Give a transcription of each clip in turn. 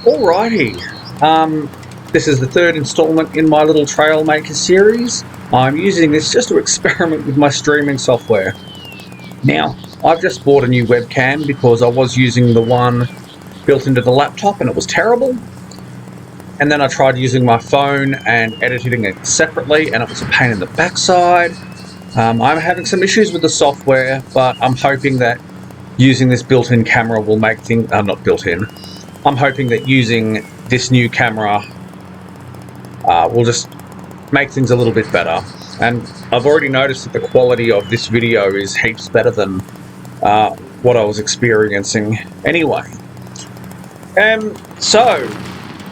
Alrighty, this is the third installment in my little Trailmakers series. I'm using this just to experiment with my streaming software. Now, I've just bought a new webcam because I was using the one built into the laptop and it was terrible. And then I tried using my phone and editing it separately and it was a pain in the backside. I'm having some issues with the software, but I'm hoping that using this built-in camera will make things... not built-in. I'm hoping that using this new camera will just make things a little bit better. And I've already noticed that the quality of this video is heaps better than what I was experiencing anyway. So,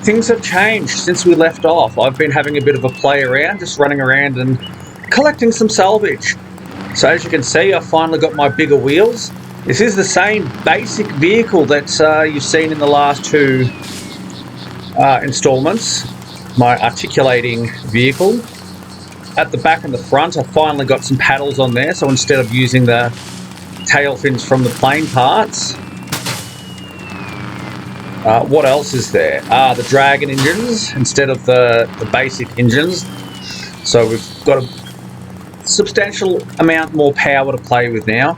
things have changed since we left off. I've been having a bit of a play around, just running around and collecting some salvage. So as you can see, I've finally got my bigger wheels. This is the same basic vehicle that you've seen in the last two installments, my articulating vehicle. At the back and the front, I've finally got some paddles on there, so instead of using the tail fins from the plane parts. What else is there? The Dragon engines instead of the basic engines. So we've got a substantial amount more power to play with now.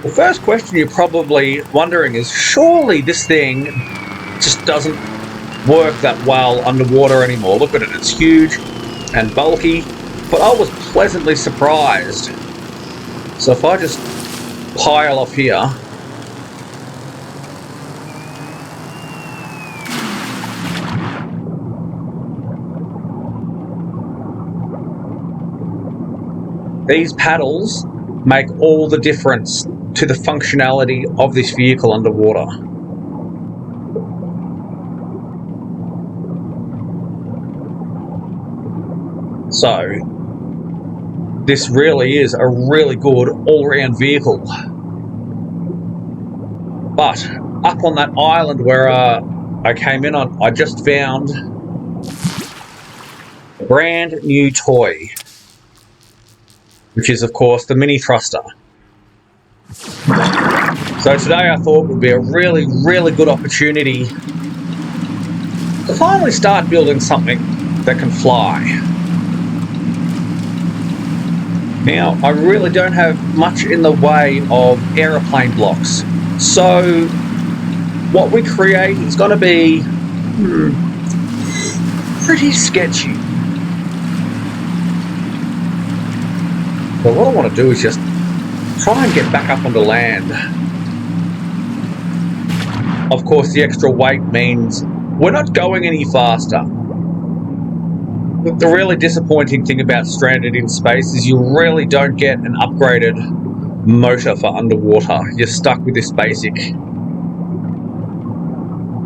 The first question you're probably wondering is, surely this thing just doesn't work that well underwater anymore. Look at it, it's huge and bulky, but I was pleasantly surprised. So if I just pile off here, these paddles make all the difference to the functionality of this vehicle underwater. So, this really is a really good all-round vehicle. But, up on that island where I came in on, I just found a brand new toy, which is, of course, the mini thruster. So today I thought would be a really, really good opportunity to finally start building something that can fly. Now, I really don't have much in the way of aeroplane blocks, so what we create is going to be pretty sketchy. But what I want to do is just try and get back up onto land. Of course, the extra weight means we're not going any faster. The really disappointing thing about Stranded in Space is you really don't get an upgraded motor for underwater. You're stuck with this basic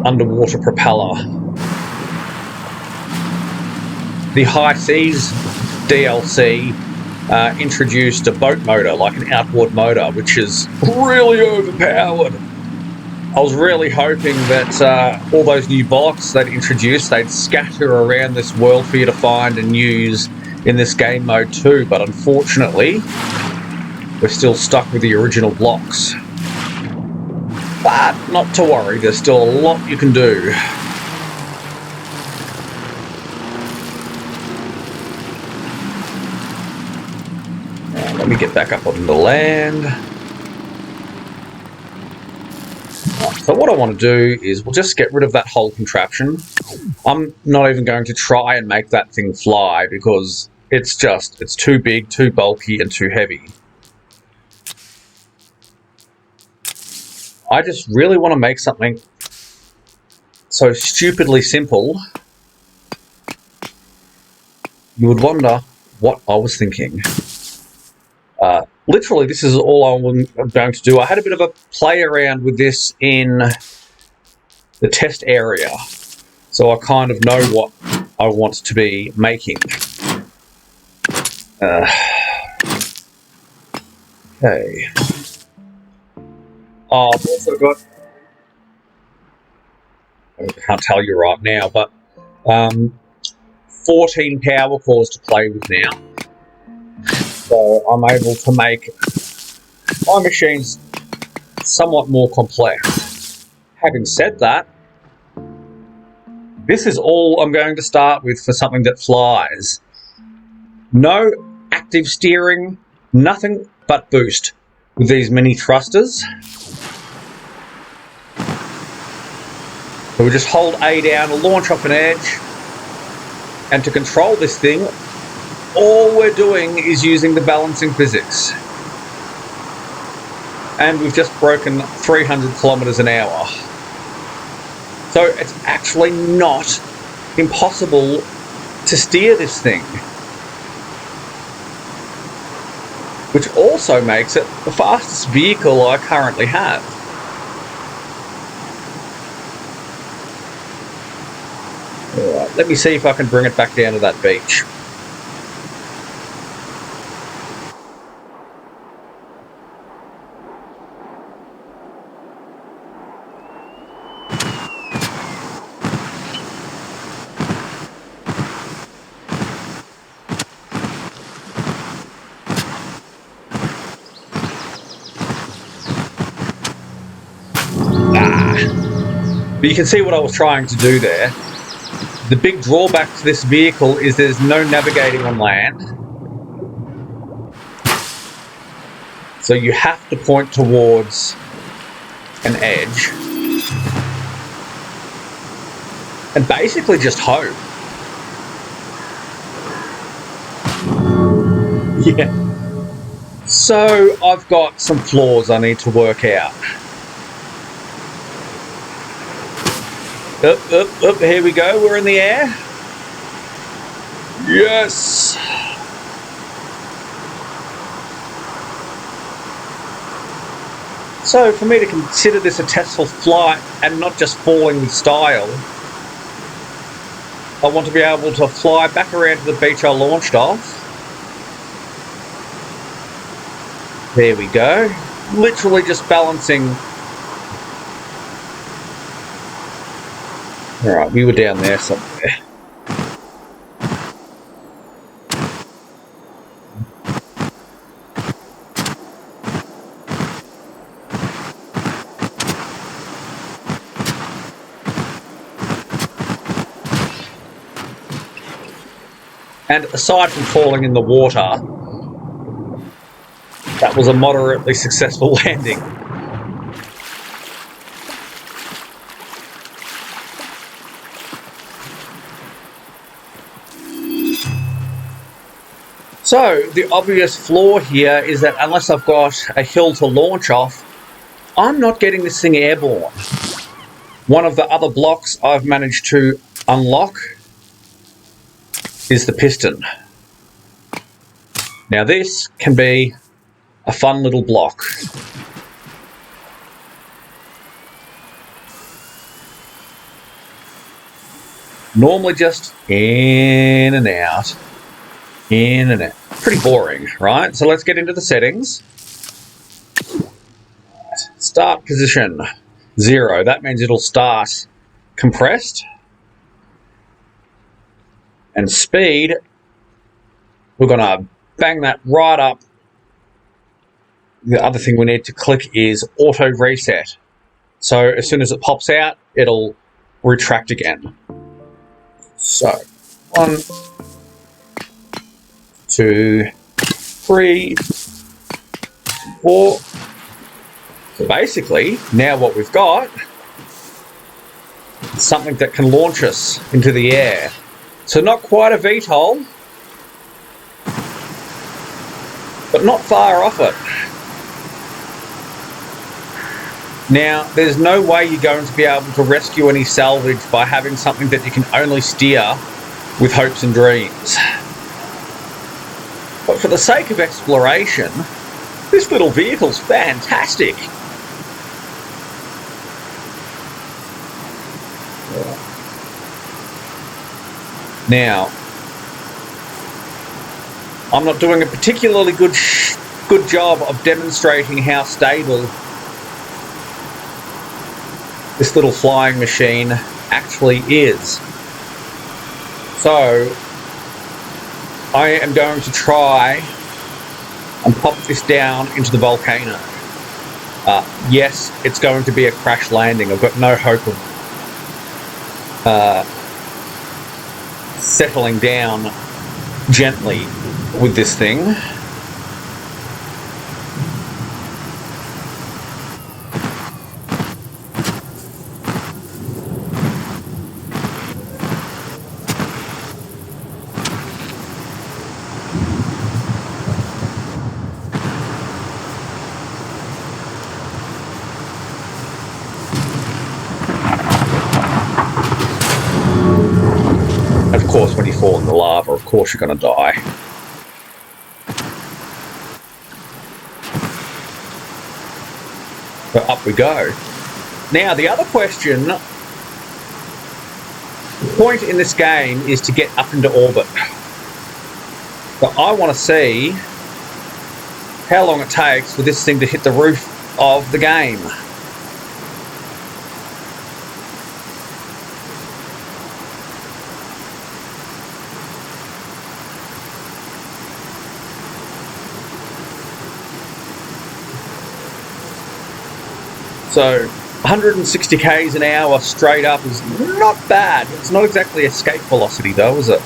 underwater propeller. The High Seas DLC introduced a boat motor, like an outboard motor, which is really overpowered. I was really hoping that all those new blocks they'd introduced, they'd scatter around this world for you to find and use in this game mode too, but unfortunately we're still stuck with the original blocks. But not to worry, there's still a lot you can do. Let me get back up on the land. So what I want to do is we'll just get rid of that whole contraption. I'm not even going to try and make that thing fly because it's too big, too bulky, and too heavy. I just really want to make something so stupidly simple you would wonder what I was thinking. Literally, this is all I'm going to do. I had a bit of a play around with this in the test area, so I kind of know what I want to be making. Okay. Oh, I've also got... I can't tell you right now, but 14 power cores to play with now. So I'm able to make my machines somewhat more complex. Having said that, This is all I'm going to start with for something that flies. No active steering, nothing but boost with these mini thrusters. So we just hold A down to launch off an edge. And to control this thing, all we're doing is using the balancing physics. And we've just broken 300 kilometers an hour. So it's actually not impossible to steer this thing. Which also makes it the fastest vehicle I currently have. Alright, let me see if I can bring it back down to that beach. But you can see what I was trying to do there. The big drawback to this vehicle is there's no navigating on land. So you have to point towards an edge. And basically just hope. Yeah. So I've got some flaws I need to work out. Up, here we go, we're in the air. Yes! So for me to consider this a testful flight and not just falling with style, I want to be able to fly back around to the beach I launched off. There we go. Literally just balancing. Alright, we were down there somewhere. And aside from falling in the water, that was a moderately successful landing. So, the obvious flaw here is that unless I've got a hill to launch off, I'm not getting this thing airborne. One of the other blocks I've managed to unlock is the piston. Now this can be a fun little block. Normally just in and out. In and out. Pretty boring, right? So let's get into the settings. Start position 0. That means it'll start compressed. And speed, we're going to bang that right up. The other thing we need to click is auto reset. So as soon as it pops out, it'll retract again. So 1, 2, 3, 4. So basically, now what we've got is something that can launch us into the air. So not quite a VTOL, but not far off it. Now, there's no way you're going to be able to rescue any salvage by having something that you can only steer with hopes and dreams. But for the sake of exploration, this little vehicle's fantastic. Now, I'm not doing a particularly good job of demonstrating how stable this little flying machine actually is. So, I am going to try and pop this down into the volcano. Yes, it's going to be a crash landing. I've got no hope of settling down gently with this thing. Of course, when you fall in the lava, of course you're going to die. So up we go. Now, the other question, the point in this game is to get up into orbit. So I want to see how long it takes for this thing to hit the roof of the game. So 160 k's an hour straight up is not bad. It's not exactly escape velocity though, is it?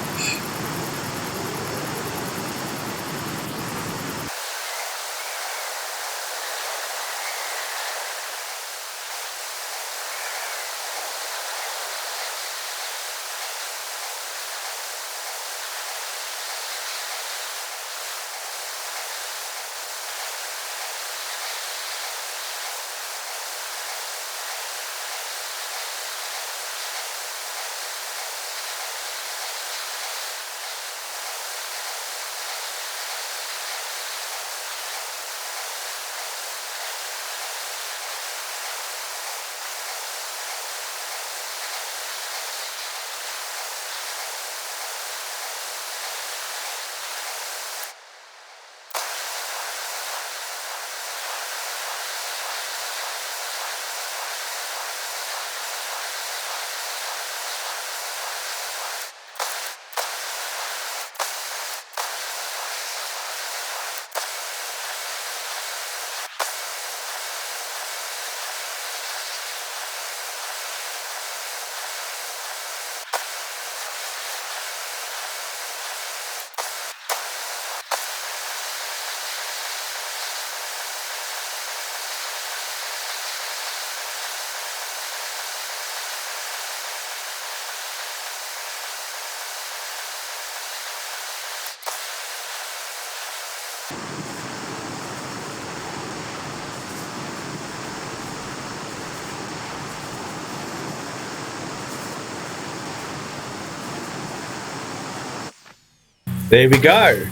There we go.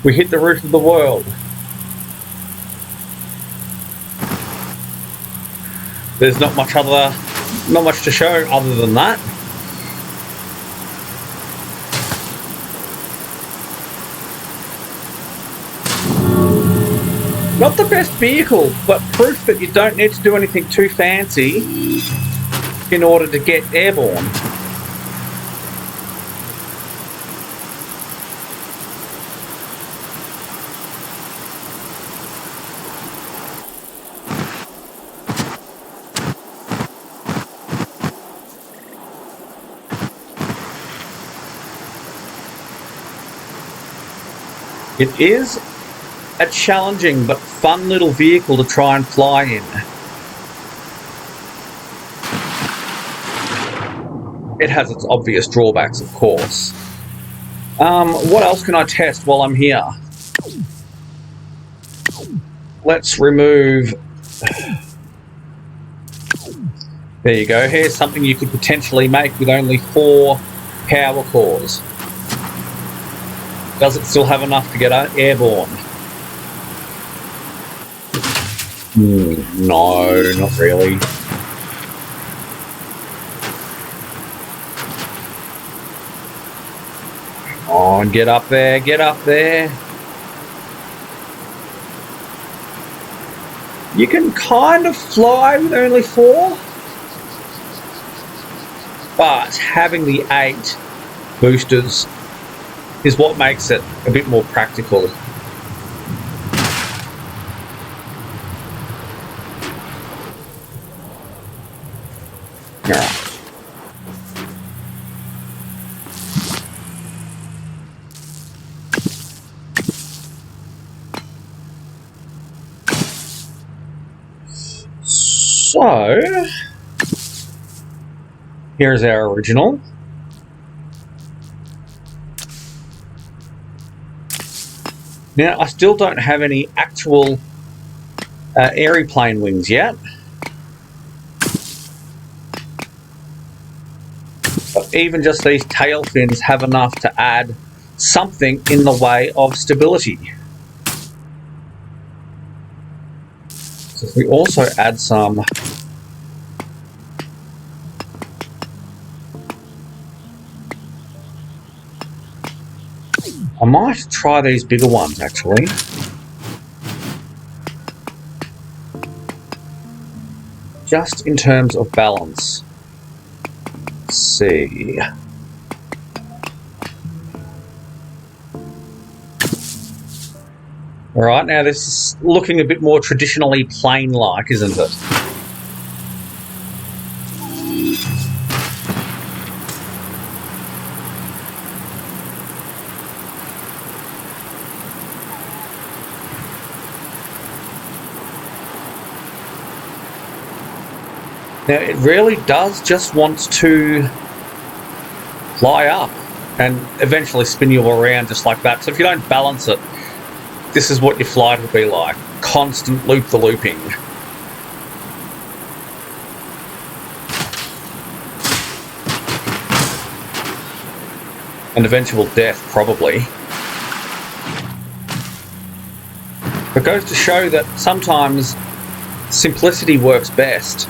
We hit the roof of the world. There's not much to show other than that. Not the best vehicle, but proof that you don't need to do anything too fancy in order to get airborne. It is a challenging but fun little vehicle to try and fly in. It has its obvious drawbacks, of course. What else can I test while I'm here? Let's remove... There you go. Here's something you could potentially make with only 4 power cores. Does it still have enough to get airborne? No, not really. Come on, get up there, get up there. You can kind of fly with only 4, but having the 8 boosters is what makes it a bit more practical. So, here's our original. Now, I still don't have any actual aeroplane wings yet. But even just these tail fins have enough to add something in the way of stability. So if we also add some I might try these bigger ones actually. Just in terms of balance. Let's see. Alright, now this is looking a bit more traditionally plane-like, isn't it? Now it really does just want to fly up and eventually spin you around just like that. So if you don't balance it, this is what your flight will be like. Constant loop-the-looping. And eventual death, probably. It goes to show that sometimes simplicity works best.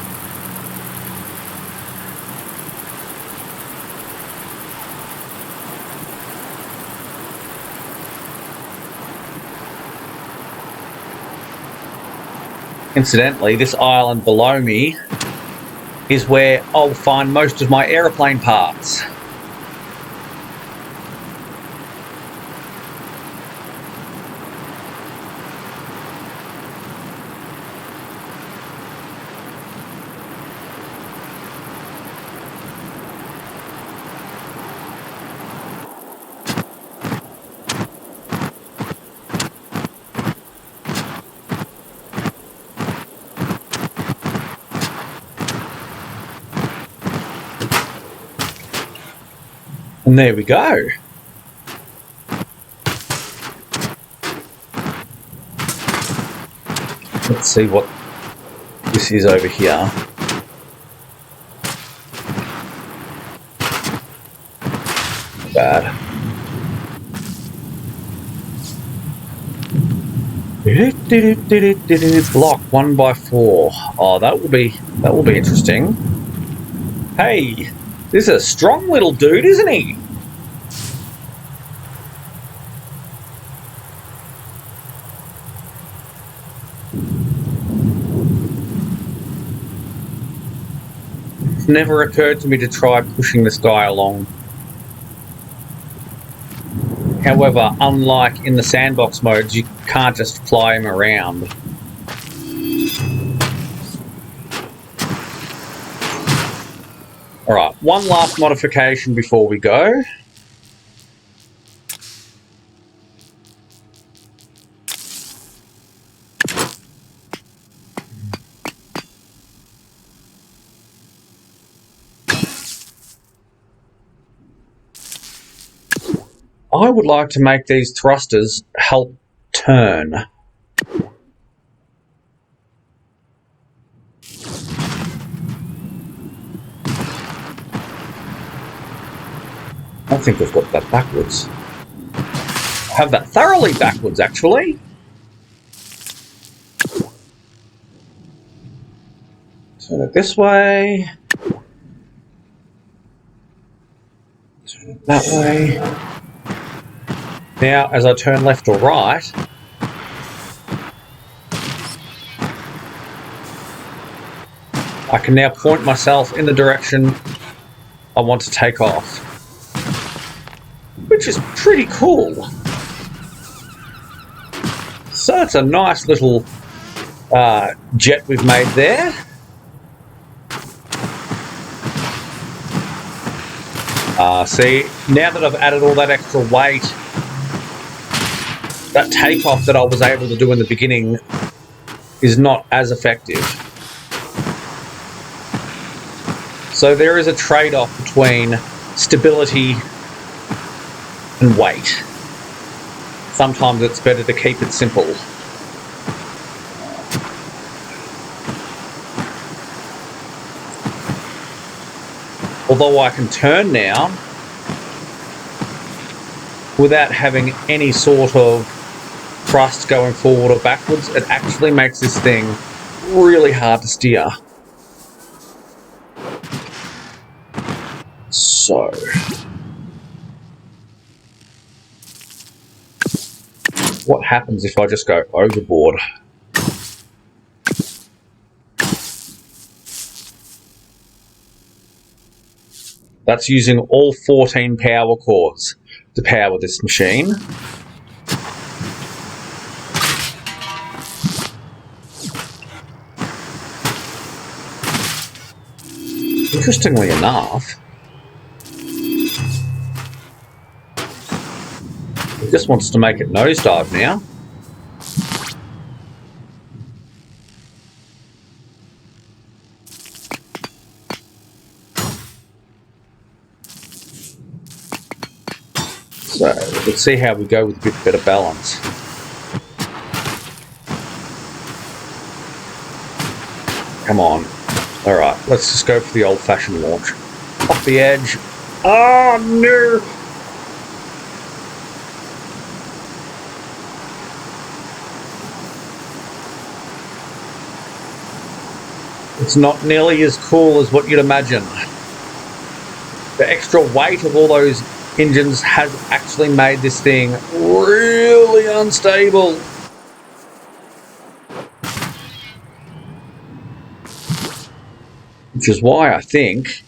Incidentally, this island below me is where I'll find most of my aeroplane parts. And there we go. Let's see what this is over here. Bad. Block 1x4. Oh, that will be interesting. Hey, this is a strong little dude, isn't he? It's never occurred to me to try pushing this guy along. However, unlike in the sandbox modes, you can't just fly him around. Alright, one last modification before we go. I would like to make these thrusters help turn. I think I've got that backwards. I have that thoroughly backwards, actually. Turn it this way. Turn it that way. Now, as I turn left or right, I can now point myself in the direction I want to take off, which is pretty cool. So it's a nice little jet we've made there. See, now that I've added all that extra weight, that takeoff that I was able to do in the beginning is not as effective. So there is a trade-off between stability and weight. Sometimes it's better to keep it simple. Although I can turn now without having any sort of thrust going forward or backwards, it actually makes this thing really hard to steer. So what happens if I just go overboard? That's using all 14 power cores to power this machine. Interestingly enough, it just wants to make it nosedive now. So let's see how we go with a bit better balance. Come on. Alright, let's just go for the old-fashioned launch. Off the edge. Oh no! It's not nearly as cool as what you'd imagine. The extra weight of all those engines has actually made this thing really unstable. Which is why I think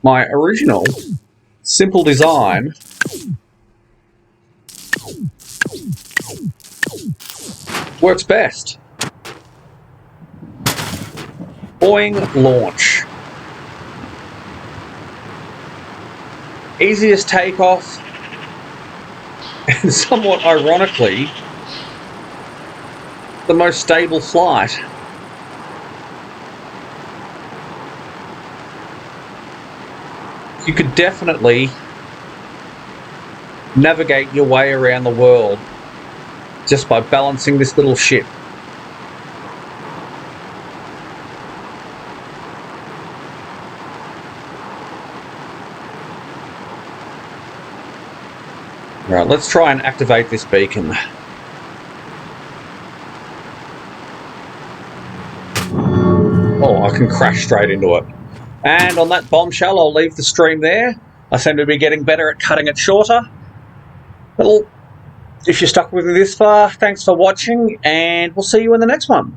my original simple design works best. Boing, launch. Easiest takeoff, and somewhat ironically, the most stable flight. You could definitely navigate your way around the world just by balancing this little ship. Right, let's try and activate this beacon. Oh, I can crash straight into it. And on that bombshell, I'll leave the stream there. I seem to be getting better at cutting it shorter. Well, if you're stuck with me this far, thanks for watching, and we'll see you in the next one.